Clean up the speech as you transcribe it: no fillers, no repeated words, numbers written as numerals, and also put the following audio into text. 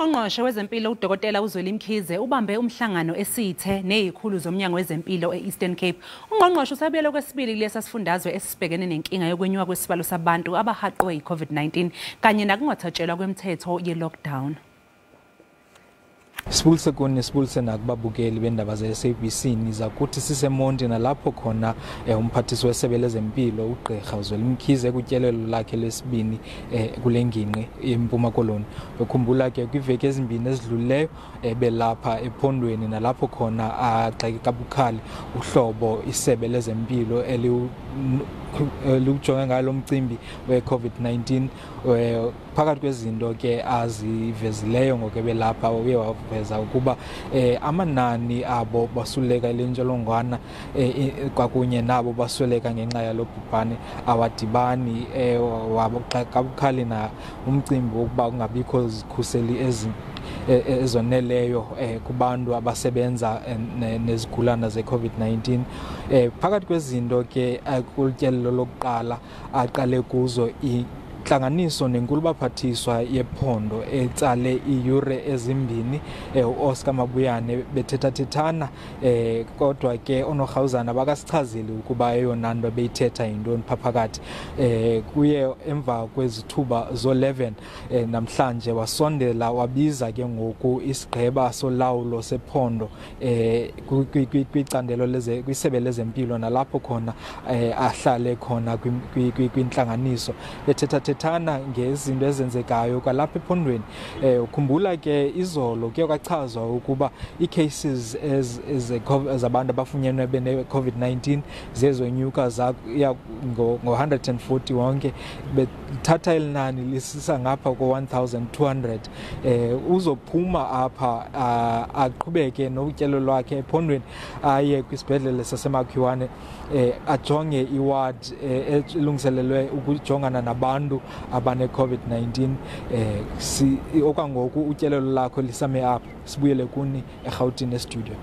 Ungqongqoshe wezempilo uDokotela uZweli Mkhuze ubambe umhlangano esithe nezikhulu zomnyango wezempilo eEastern Cape. Ungqongqoshe usebuyela kwesibili kulesasifundazwe esibhekene nenkinga yokwenyuka kwesibalo sabantu abahaqwe yiCOVID-19 kanye nakungathatshelwa kwemthetho ye-lockdown. Sibulise kuni sibulise nakubabukeli bendaba ze-SABC niza kuthi sisemonti nalapho khona umphathisi wesebe lezempilo ugqirha uZweli Mkhuze kutyelelo lakhe lesibini kule ngingqi eMpuma Koloni. Ukhumbula ke kwiveki ezimbini ezidlulileyo belapha ephondweni nalapho khona agxeke kabukhali uhlobo isebe lezempilo lujonge ngalo mcimbi we-COVID-19 phakathi kwezinto ke azivezileyo ngokebelapha uye waveza ukuba amanani abo basuleka ile ntsholongwana kwakunye nabo basweleka ngenxa yalo bhubhane awadibani wabukhali na umcimbi wokuba kungabikho zikhuseli ezoneleyo kubantu abasebenza nezigulana ze-COVID-19 phakathi kwezinto ke kutyelelo lokuqala aqale kuzo inhlanganiso nenkulu baphathiswa yephondo etsale iiyure ezimbini uOscar Mabuyane bethethathethana kodwa ke onorhawuzana bakasichazile ukuba eyona nto beyithetha yintoni phakathi kuye emva kwezithuba zo-11 namhlanje wasondela wabiza ke ngoku isigqeba solawulo sephondo kwicandelo kwisebe lezempilo nalapho khona ahlale khona kwintlanganiso bethethathethana ngezinto ezenzekayo kwalapha ephondweni. Ukhumbula ke izolo kuye kwachazwa ukuba ii-cases zabantu abafunyenwe bene-COVID-19 zezonyuka ngo-140 wonke bethatha elinani lisisa ngapha ko-1200 uzophuma apha aqhubeke nokutyelo lwakhe ephondweni aye kwisibhedlele saseMakhiwane ajonge iward elungiselelwe ukujongana nabantu abane-COVID-19 okwangoku utyelelo lakho lisame apha sibuyele kuni eRhawutini estudio.